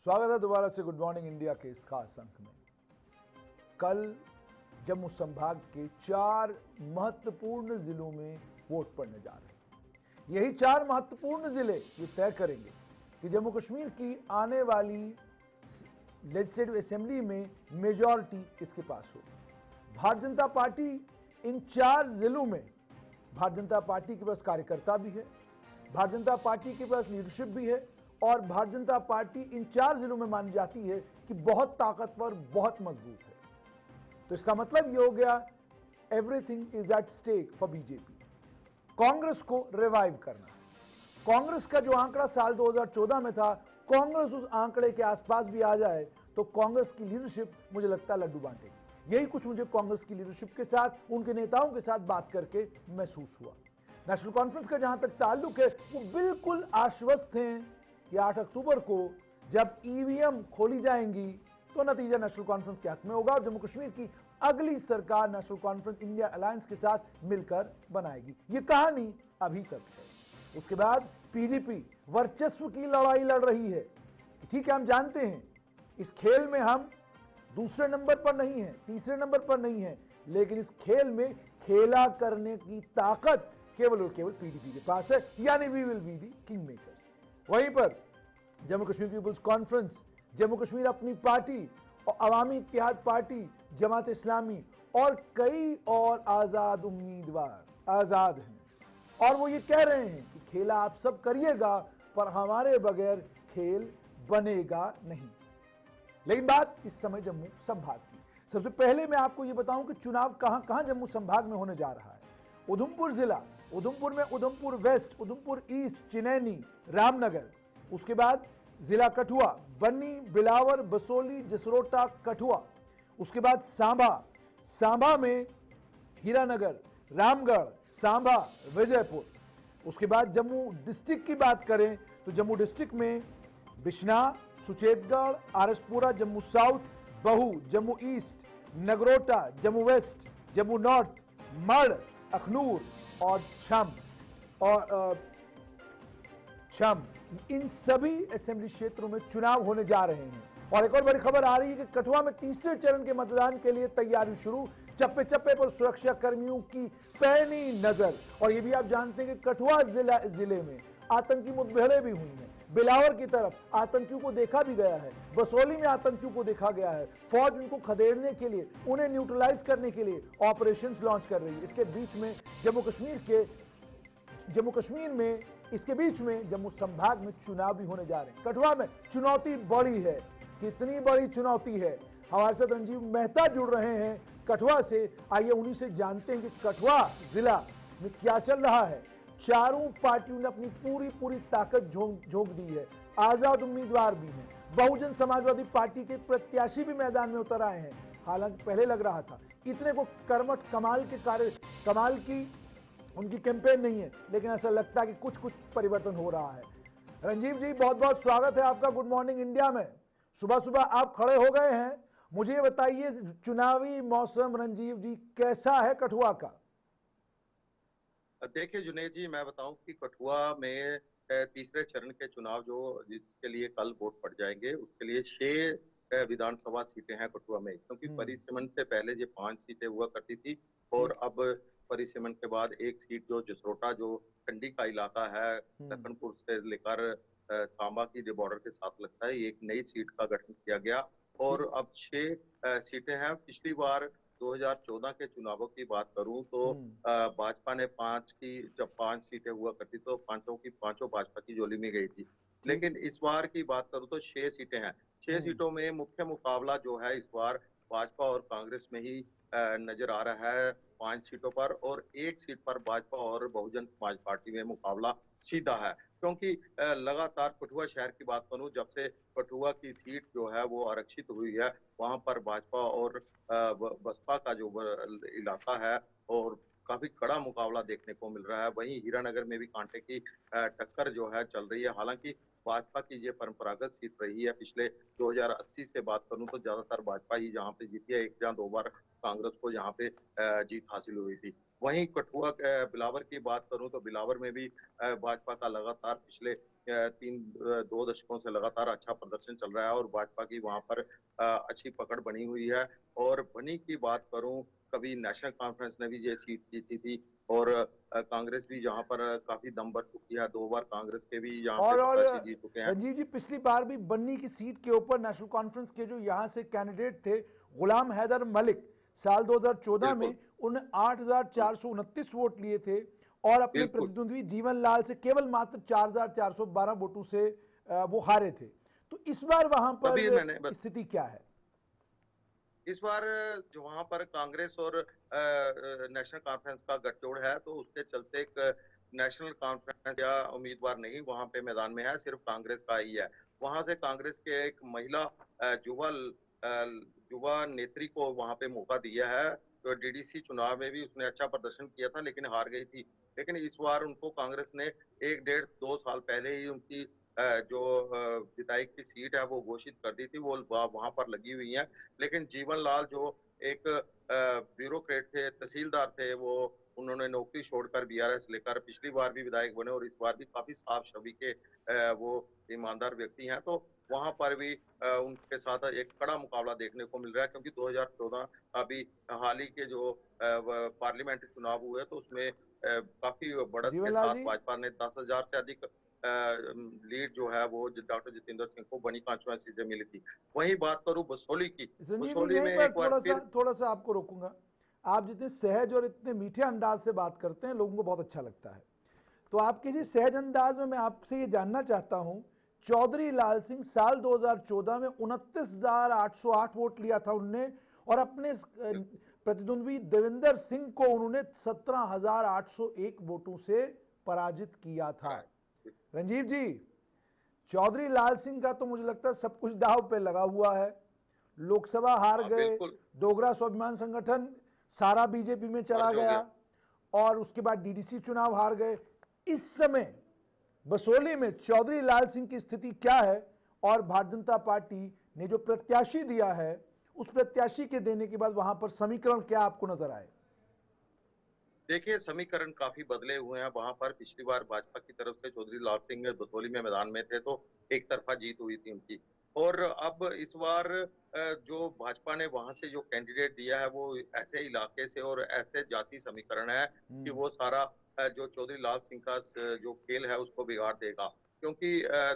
स्वागत है दोबारा से गुड मॉर्निंग इंडिया के इस खास अंक में। कल जम्मू संभाग के 4 महत्वपूर्ण जिलों में वोट पड़ने जा रहे हैं। यही 4 महत्वपूर्ण जिले ये तय करेंगे कि जम्मू कश्मीर की आने वाली लेजिस्लेटिव असेंबली में मेजॉरिटी किसके पास होगी। भारतीय जनता पार्टी इन 4 जिलों में, भारतीय जनता पार्टी के पास कार्यकर्ता भी है, भारतीय जनता पार्टी के पास लीडरशिप भी है और भारतीय जनता पार्टी इन 4 जिलों में मानी जाती है कि बहुत ताकतवर, बहुत मजबूत है। तो इसका मतलब यह हो गया everything is at stake for BJP. Congress को रिवाइव करना। कांग्रेस का जो आंकड़ा साल 2014 में था, कांग्रेस उस आंकड़े के आसपास भी आ जाए तो कांग्रेस की लीडरशिप मुझे लगता है लड्डू बांटेगी। यही कुछ मुझे कांग्रेस की लीडरशिप के साथ, उनके नेताओं के साथ बात करके महसूस हुआ। नेशनल कॉन्फ्रेंस का जहां तक ताल्लुक है, वो बिल्कुल आश्वस्त हैं कि 8 अक्टूबर को जब ईवीएम खोली जाएंगी तो नतीजा नेशनल कॉन्फ्रेंस के हक में होगा और जम्मू कश्मीर की अगली सरकार नेशनल कॉन्फ्रेंस इंडिया अलायंस के साथ मिलकर बनाएगी। ये कहानी अभी तक है। उसके बाद पीडीपी वर्चस्व की लड़ाई लड़ रही है। ठीक है, हम जानते हैं इस खेल में हम दूसरे नंबर पर नहीं है, तीसरे नंबर पर नहीं है, लेकिन इस खेल में खेला करने की ताकत केवल और केवल पीडीपी के पास है, यानी we will be the king makers. वहीं पर जम्मू कश्मीर पीपुल्स कॉन्फ्रेंस, जम्मू कश्मीर अपनी पार्टी और अवामी इत्तेहाद पार्टी, जमात इस्लामी और कई और आजाद उम्मीदवार आजाद हैं और वो ये कह रहे हैं कि खेला आप सब करिएगा पर हमारे बगैर खेल बनेगा नहीं। लेकिन बात इस समय जम्मू संभाग की। सबसे पहले मैं आपको ये बताऊं कि चुनाव कहां कहां जम्मू संभाग में होने जा रहा है। उधमपुर जिला, उधमपुर में उधमपुर वेस्ट, उधमपुर ईस्ट, चिनैनी, रामनगर। उसके बाद जिला कठुआ, बन्नी, बिलावर, बसोली, जसरोटा, कठुआ। उसके बाद सांबा, सांबा में हीरानगर, रामगढ़, सांबा, विजयपुर। उसके बाद जम्मू डिस्ट्रिक्ट की बात करें तो जम्मू डिस्ट्रिक्ट में Bishnah, Suchetgarh, R S Pura, Jammu south, Bahu, Jammu east, Nagrota, Jammu west, Jammu north, Marh, Akhnoor और छम। इन सभी असेंबली क्षेत्रों में चुनाव होने जा रहे हैं। और एक और बड़ी खबर आ रही है कि कठुआ में तीसरे चरण के मतदान के लिए तैयारी शुरू। चप्पे चप्पे पर सुरक्षा कर्मियों की पैनी नजर। और ये भी आप जानते हैं कि कठुआ जिले में आतंकी मुठभेड़ें भी हुई हैं। बिलावर की तरफ आतंकियों को देखा भी गया है, बसोली में आतंकियों को देखा गया है। फौज उनको खदेड़ने के लिए, उन्हें न्यूट्रलाइज करने के लिए ऑपरेशंस लॉन्च कर रही है। इसके बीच में जम्मू कश्मीर में इसके बीच में जम्मू संभाग में चुनाव भी होने जा रहे हैं। कठुआ में चुनौती बड़ी है। कितनी बड़ी चुनौती है? हमारे साथ रंजीव मेहता जुड़ रहे हैं कठुआ से। आइए उन्हीं से जानते हैं कि कठुआ जिला में क्या चल रहा है। चारों पार्टियों ने अपनी पूरी ताकत झोंक दी है। आजाद उम्मीदवार भी हैं, बहुजन समाजवादी पार्टी के प्रत्याशी भी मैदान में उतर आए हैं। हालांकि पहले लग रहा था इतने को कर्मठ कमाल की उनकी कैंपेन नहीं है, लेकिन ऐसा लगता है कि कुछ परिवर्तन हो रहा है। रंजीव जी, बहुत बहुत स्वागत है आपका गुड मॉर्निंग इंडिया में। सुबह सुबह आप खड़े हो गए हैं। मुझे ये बताइए, चुनावी मौसम रंजीव जी कैसा है कठुआ का? देखिए जुनेद जी, मैं बताऊं कि कठुआ में तीसरे चरण के चुनाव जिसके लिए कल वोट पड़ जाएंगे, उसके लिए 6 विधानसभा सीटें हैं कठुआ में। क्योंकि परिसीमन से पहले ये 5 सीटें हुआ करती थी और अब परिसीमन के बाद एक सीट जो जसरोटा, जो कंडी का इलाका है, लखनपुर से लेकर सांबा की जो बॉर्डर के साथ लगता है, एक नई सीट का गठन किया गया और अब 6 सीटें हैं। पिछली बार 2014 के चुनावों की बात करूं तो भाजपा ने जब 5 सीटें हुआ करती तो पांचों की पांचों भाजपा की झोली में गई थी। लेकिन इस बार की बात करूं तो 6 सीटें हैं। 6 सीटों में मुख्य मुकाबला जो है इस बार भाजपा और कांग्रेस में ही नजर आ रहा है 5 सीटों पर, और एक सीट पर भाजपा और बहुजन समाज पार्टी में मुकाबला सीधा है। क्योंकि लगातार कठुआ शहर की बात करूं, जब से कठुआ की सीट जो है वो आरक्षित हुई है, वहां पर भाजपा और बसपा का जो इलाका है और काफी कड़ा मुकाबला देखने को मिल रहा है। वहीं हीरानगर में भी कांटे की टक्कर जो है चल रही है। हालांकि भाजपा की ये परंपरागत सीट रही है। पिछले 2080 से बात करूं तो ज्यादातर भाजपा ही यहाँ पे जीती है, एक या दो बार कांग्रेस को यहाँ पे जीत हासिल हुई थी। वहीं कठुआ बिलावर की बात करूं तो बिलावर में भी भाजपा का लगातार पिछले 2 दशकों से लगातार अच्छा प्रदर्शन चल रहा है और भाजपा की वहां पर अच्छी पकड़ बनी हुई है। और बनी की बात करूं, कभी नेशनल कॉन्फ्रेंस ने भी ये सीट जीती थी और कांग्रेस भी यहाँ पर काफी दम भर चुकी है। 2 बार कांग्रेस के भी यहाँ पे और प्रत्याशी जीत चुके हैं। रंजीव जी, पिछली बार भी बन्नी की सीट के ऊपर नेशनल कॉन्फ्रेंस के जो यहाँ से कैंडिडेट थे, गुलाम हैदर मलिक, साल 2014 में बिल्कुल। उन्होंने 8,429 वोट लिए थे और अपने बिल्कुल। प्रतिद्वंदी जीवन लाल से केवल मात्र 4,412 वोटों से वो हारे थे। तो इस बार वहां पर तभी मैंने स्थिति क्या है? इस बार जो वहां पर कांग्रेस और नेशनल कॉन्फ्रेंस का गठजोड़ है, तो उसके चलते एक नेशनल कॉन्फ्रेंस या उम्मीदवार नहीं वहां पे मैदान में है, सिर्फ कांग्रेस का ही है। वहां से कांग्रेस के एक महिला युवा नेत्री को वहां पे मौका दिया है। तो डीडीसी चुनाव में भी उसने अच्छा प्रदर्शन किया था लेकिन हार गई थी। लेकिन इस बार उनको कांग्रेस ने 1 डेढ़ 2 साल पहले ही उनकी जो विधायक की सीट है वो घोषित कर दी थी, वो वहां पर लगी हुई है। लेकिन जीवन लाल जो एक ब्यूरोक्रेट थे, तहसीलदार थे, वो उन्होंने नौकरी छोड़कर बीआरएस लेकर पिछली बार भी विधायक बने और इस बार भी काफी साफ छवि के वो ईमानदार व्यक्ति हैं। तो वहां पर भी उनके साथ एक कड़ा मुकाबला देखने को मिल रहा है, क्योंकि 2014 अभी हाल ही के जो पार्लियामेंट्री चुनाव हुए तो उसमें काफी बढ़त के जीवनलाल साथ जी, भाजपा ने 10,000 से अधिक लीड जो है वो डॉक्टर जितेंद्र सिंह को बनी कॉन्स्टिट्यूंसी से मिली थी। वहीं बात करूं बसोली की, संजीव जी, बसोली यहीं में पर एक बार फिर थोड़ा सा आपको रोकूंगा। आप जितने सहज और इतने मीठे अंदाज से बात करते हैं, लोगों को बहुत अच्छा लगता है। तो आप किसी सहज अंदाज में मैं आपसे ये जानना चाहता हूं, चौधरी लाल सिंह साल 2014 में 29,808 वोट लिया था उनने, और अपने प्रतिद्वंदी देवेंद्र सिंह को उन्होंने 17,801 वोटों से पराजित किया था। रंजीव जी, चौधरी लाल सिंह का तो मुझे लगता है सब कुछ दांव पे लगा हुआ है। लोकसभा हार हाँ, गए, बिल्कुल डोगरा स्वाभिमान संगठन सारा बीजेपी में चला मर्ज हो गया गया। और उसके बाद डीडीसी चुनाव हार गए। इस समय बसोली में चौधरी लाल सिंह की स्थिति क्या है और भारतीय जनता पार्टी ने जो प्रत्याशी दिया है, उस प्रत्याशी के देने के बाद वहां पर समीकरण क्या आपको नजर आए? देखिए, समीकरण काफी बदले हुए हैं वहां पर। पिछली बार भाजपा की तरफ से चौधरी लाल सिंह बसोली में मैदान में थे तो एक तरफा जीत हुई थी उनकी। और अब इस बार जो भाजपा ने वहां से जो कैंडिडेट दिया है वो ऐसे इलाके से और ऐसे जाति समीकरण है कि वो सारा जो चौधरी लाल सिंह का जो खेल है उसको बिगाड़ देगा। क्योंकि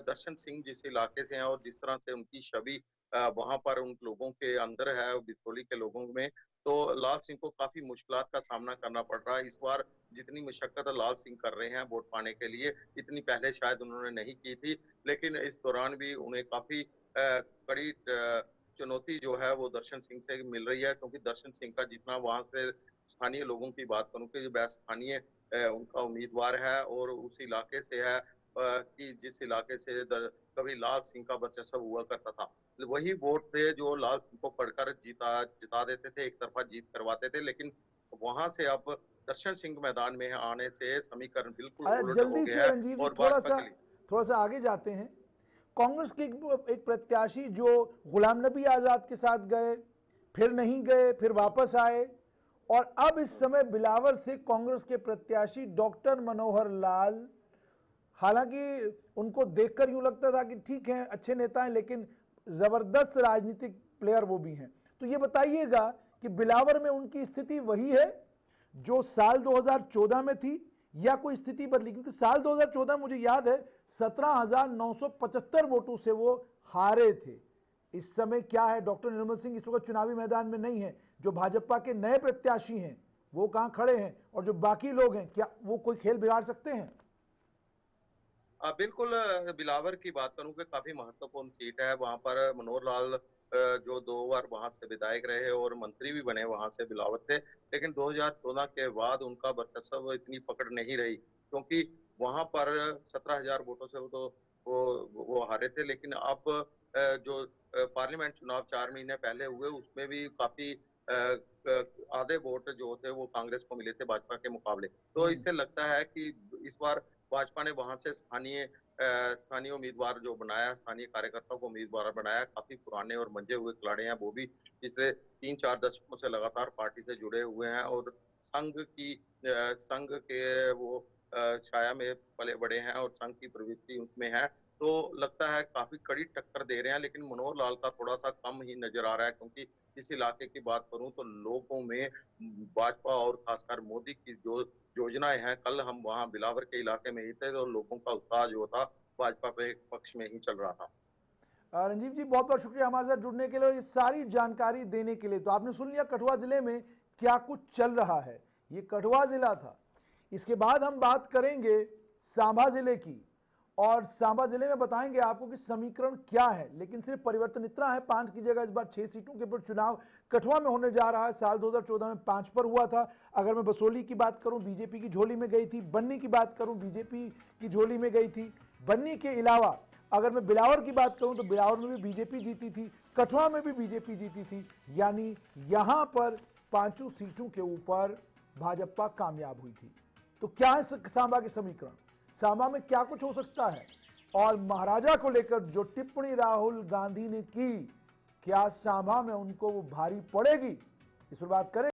दर्शन सिंह जिस इलाके से हैं और जिस तरह से उनकी छवि वहां पर उन लोगों के अंदर है, बिचौली के लोगों में, तो लाल सिंह को काफी मुश्किलात का सामना करना पड़ रहा है। इस बार जितनी मशक्कत लाल सिंह कर रहे हैं वोट पाने के लिए, इतनी पहले शायद उन्होंने नहीं की थी। लेकिन इस दौरान भी उन्हें काफी कड़ी चुनौती जो है वो दर्शन सिंह से मिल रही है, क्योंकि दर्शन सिंह का जितना वहां से स्थानीय लोगों की बात करूं कि जो स्थानीय उनका उम्मीदवार है और उस इलाके से है कि जिस इलाके से कभी लाल सिंह का वर्चस्व हुआ करता था, वही वोट थे जो लाल सिंह को पढ़कर जिता देते थे, एक तरफा जीत करवाते थे। लेकिन वहां से अब दर्शन सिंह मैदान में आने से समीकरण बिल्कुल उलट हो जल्दी गया से है रंजीव जी, और भाजपा के लिए थोड़ा सा आगे जाते हैं। कांग्रेस के एक प्रत्याशी जो गुलाम नबी आजाद के साथ गए, फिर नहीं गए, फिर वापस आए, और अब इस समय बिलावर से कांग्रेस के प्रत्याशी डॉक्टर मनोहर लाल, हालांकि उनको देखकर यूं लगता था कि ठीक है, अच्छे नेता हैं, लेकिन जबरदस्त राजनीतिक प्लेयर वो भी हैं। तो ये बताइएगा कि बिलावर में उनकी स्थिति वही है जो साल 2014 में थी या कोई स्थिति बदली? क्योंकि साल 2014 मुझे याद है 17,975 वोटों से वो हारे थे। इस समय क्या है? डॉक्टर निर्मल सिंह इस वक्त चुनावी मैदान में नहीं है। जो भाजपा के नए प्रत्याशी हैं वो कहां खड़े हैं, और जो बाकी लोग हैं, क्या वो कोई खेल बिगाड़ सकते हैं? बिल्कुल बिलावर की बात करूं कि काफी महत्वपूर्ण सीट है। वहां पर मनोहर लाल जो 2 बार वहां से विधायक रहे और मंत्री भी बने वहां से बिलावर से, लेकिन 2014 के बाद उनका वर्चस्व इतनी पकड़ नहीं रही, क्योंकि वहां पर 17,000 वोटों से वो हारे थे। लेकिन अब जो पार्लियामेंट चुनाव 4 महीने पहले हुए उसमें भी काफी आधे वोट जो थे वो कांग्रेस को मिले थे भाजपा के मुकाबले। तो इससे लगता है कि इस बार भाजपा ने वहां से स्थानीय स्थानीय उम्मीदवार जो बनाया, स्थानीय कार्यकर्ताओं को उम्मीदवार बनाया, काफी पुराने और मंजे हुए खिलाड़ी हैं, वो भी पिछले 3-4 दशकों से लगातार पार्टी से जुड़े हुए हैं और संघ के वो छाया में पले बड़े हैं और संघ की प्रवृत्ति उनमें है। तो लगता है काफी कड़ी टक्कर दे रहे हैं, लेकिन मनोहर लाल का थोड़ा सा कम ही नजर आ रहा है, क्योंकि इस इलाके की बात करूं तो लोगों में भाजपा और खासकर मोदी की जो योजनाएं हैं, कल हम वहां बिलावर के इलाके में ही थे तो लोगों का उत्साह जो था भाजपा पे पक्ष में ही चल रहा था। रंजीव जी, बहुत बहुत शुक्रिया हमारे साथ जुड़ने के लिए और ये सारी जानकारी देने के लिए। तो आपने सुन लिया कठुआ जिले में क्या कुछ चल रहा है। ये कठुआ जिला था। इसके बाद हम बात करेंगे सांबा जिले की और सांबा जिले में बताएंगे आपको कि समीकरण क्या है। लेकिन सिर्फ परिवर्तन इतना है, 5 की जगह इस बार 6 सीटों के ऊपर चुनाव कठुआ में होने जा रहा है। साल 2014 में 5 पर हुआ था। अगर मैं बसोली की बात करूं, बीजेपी की झोली में गई थी। बन्नी की बात करूं, बीजेपी की झोली में गई थी। बन्नी के अलावा अगर मैं बिलावर की बात करूं तो बिलावर में भी बीजेपी जीती थी, कठुआ में भी बीजेपी जीती थी। यानी यहां पर 5 सीटों के ऊपर भाजपा कामयाब हुई थी। तो क्या है सांबा के समीकरण, सांबा में क्या कुछ हो सकता है, और महाराजा को लेकर जो टिप्पणी राहुल गांधी ने की, क्या सांबा में उनको वो भारी पड़ेगी, इस पर बात करें।